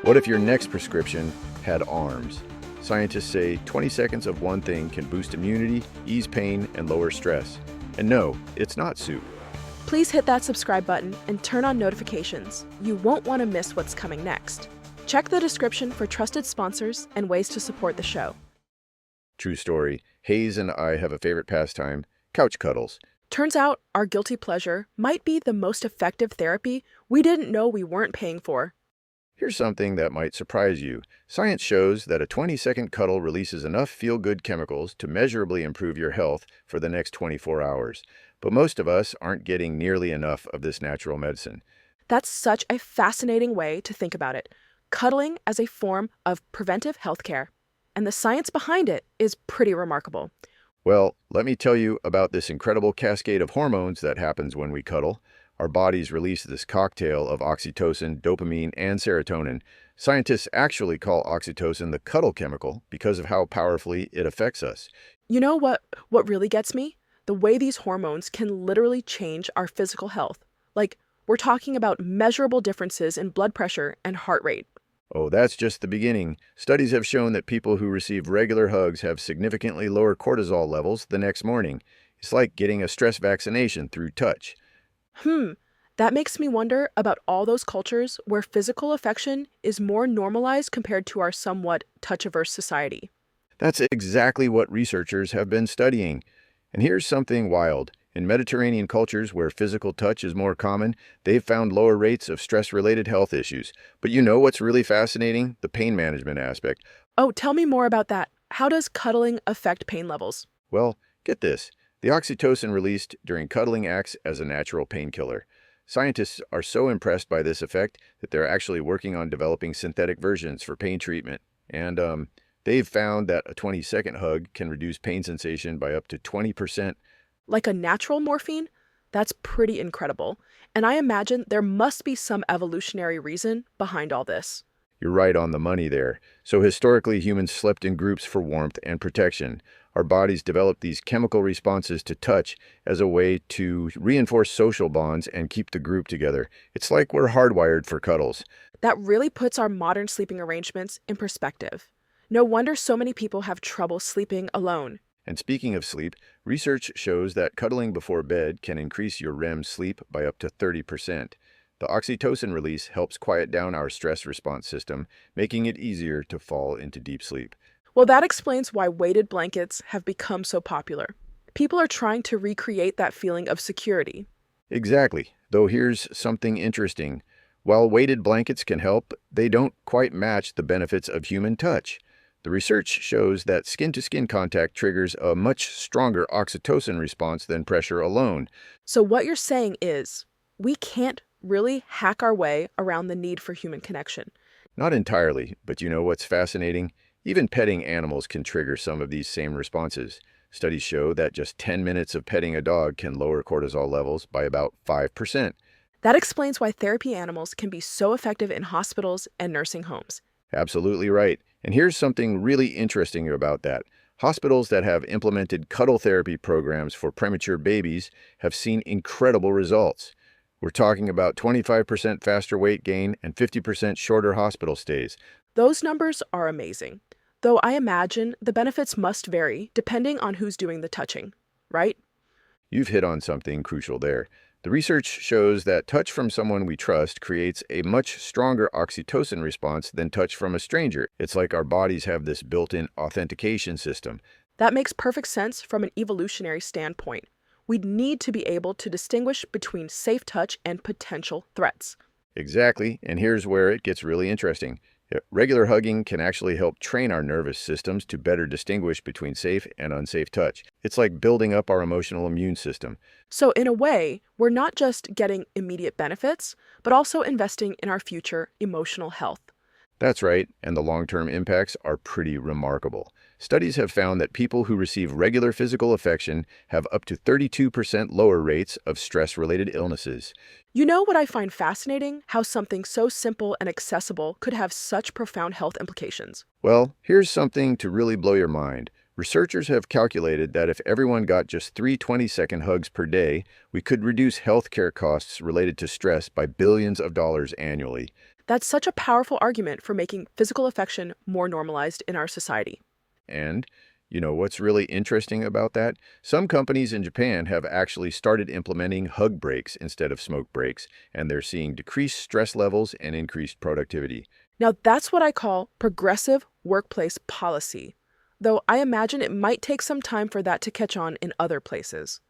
What if your next prescription had arms? Scientists say 20 seconds of one thing can boost immunity, ease pain, and lower stress. And no, it's not soup. Please hit that subscribe button and turn on notifications. You won't want to miss what's coming next. Check the description for trusted sponsors and ways to support the show. True story. Hayes and I have a favorite pastime, couch cuddles. Turns out our guilty pleasure might be the most effective therapy we didn't know we weren't paying for. Here's something that might surprise you. Science shows that a 20-second cuddle releases enough feel-good chemicals to measurably improve your health for the next 24 hours. But most of us aren't getting nearly enough of this natural medicine. That's such a fascinating way to think about it. Cuddling as a form of preventive healthcare. And the science behind it is pretty remarkable. Well, let me tell you about this incredible cascade of hormones that happens when we cuddle. Our bodies release this cocktail of oxytocin, dopamine, and serotonin. Scientists actually call oxytocin the cuddle chemical because of how powerfully it affects us. You know what really gets me? The way these hormones can literally change our physical health. Like, we're talking about measurable differences in blood pressure and heart rate. Oh, that's just the beginning. Studies have shown that people who receive regular hugs have significantly lower cortisol levels the next morning. It's like getting a stress vaccination through touch. That makes me wonder about all those cultures where physical affection is more normalized compared to our somewhat touch-averse society. That's exactly what researchers have been studying. And here's something wild. In Mediterranean cultures where physical touch is more common, they've found lower rates of stress-related health issues. But you know what's really fascinating? The pain management aspect. Oh, tell me more about that. How does cuddling affect pain levels? Well, get this. The oxytocin released during cuddling acts as a natural painkiller. Scientists are so impressed by this effect that they're actually working on developing synthetic versions for pain treatment. And they've found that a 20-second hug can reduce pain sensation by up to 20%. Like a natural morphine? That's pretty incredible. And I imagine there must be some evolutionary reason behind all this. You're right on the money there. So historically, humans slept in groups for warmth and protection. Our bodies developed these chemical responses to touch as a way to reinforce social bonds and keep the group together. It's like we're hardwired for cuddles. That really puts our modern sleeping arrangements in perspective. No wonder so many people have trouble sleeping alone. And speaking of sleep, research shows that cuddling before bed can increase your REM sleep by up to 30%. The oxytocin release helps quiet down our stress response system, making it easier to fall into deep sleep. Well, that explains why weighted blankets have become so popular. People are trying to recreate that feeling of security. Exactly, though here's something interesting. While weighted blankets can help, they don't quite match the benefits of human touch. The research shows that skin-to-skin contact triggers a much stronger oxytocin response than pressure alone. So what you're saying is, we can't really hack our way around the need for human connection. Not entirely, but you know what's fascinating? Even petting animals can trigger some of these same responses. Studies show that just 10 minutes of petting a dog can lower cortisol levels by about 5%. That explains why therapy animals can be so effective in hospitals and nursing homes. Absolutely right. And here's something really interesting about that. Hospitals that have implemented cuddle therapy programs for premature babies have seen incredible results. We're talking about 25% faster weight gain and 50% shorter hospital stays. Those numbers are amazing, though I imagine the benefits must vary depending on who's doing the touching, right? You've hit on something crucial there. The research shows that touch from someone we trust creates a much stronger oxytocin response than touch from a stranger. It's like our bodies have this built-in authentication system. That makes perfect sense from an evolutionary standpoint. We'd need to be able to distinguish between safe touch and potential threats. Exactly, and here's where it gets really interesting. Regular hugging can actually help train our nervous systems to better distinguish between safe and unsafe touch. It's like building up our emotional immune system. So in a way, we're not just getting immediate benefits, but also investing in our future emotional health. That's right, and the long-term impacts are pretty remarkable. Studies have found that people who receive regular physical affection have up to 32% lower rates of stress-related illnesses. You know what I find fascinating? How something so simple and accessible could have such profound health implications. Well, here's something to really blow your mind. Researchers have calculated that if everyone got just 3 20-second hugs per day, we could reduce healthcare costs related to stress by billions of dollars annually. That's such a powerful argument for making physical affection more normalized in our society. And, what's really interesting about that? Some companies in Japan have actually started implementing hug breaks instead of smoke breaks, and they're seeing decreased stress levels and increased productivity. Now, that's what I call progressive workplace policy, though I imagine it might take some time for that to catch on in other places.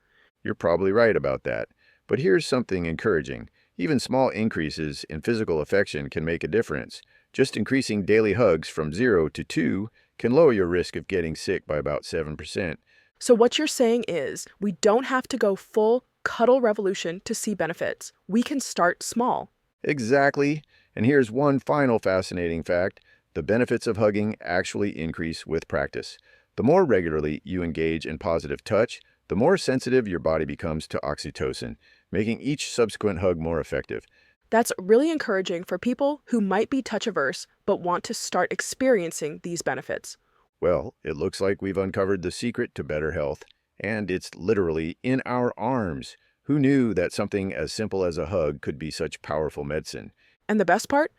You're probably right about that. But here's something encouraging. Even small increases in physical affection can make a difference. Just increasing daily hugs from 0 to 2 can lower your risk of getting sick by about 7%. So, what you're saying is we don't have to go full cuddle revolution to see benefits. We can start small. Exactly. And here's one final fascinating fact. The benefits of hugging actually increase with practice. The more regularly you engage in positive touch, the more sensitive your body becomes to oxytocin, making each subsequent hug more effective. That's really encouraging for people who might be touch averse but want to start experiencing these benefits. Well, it looks like we've uncovered the secret to better health, and it's literally in our arms. Who knew that something as simple as a hug could be such powerful medicine? And the best part?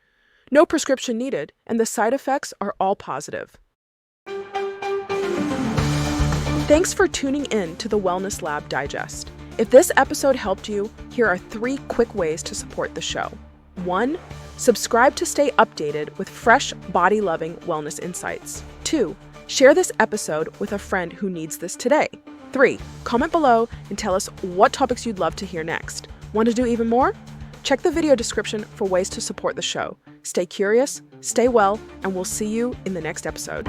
No prescription needed, and the side effects are all positive. Thanks for tuning in to the Wellness Lab Digest. If this episode helped you, here are 3 quick ways to support the show. 1. Subscribe to stay updated with fresh, body-loving wellness insights. 2. Share this episode with a friend who needs this today. 3. Comment below and tell us what topics you'd love to hear next. Want to do even more? Check the video description for ways to support the show. Stay curious, stay well, and we'll see you in the next episode.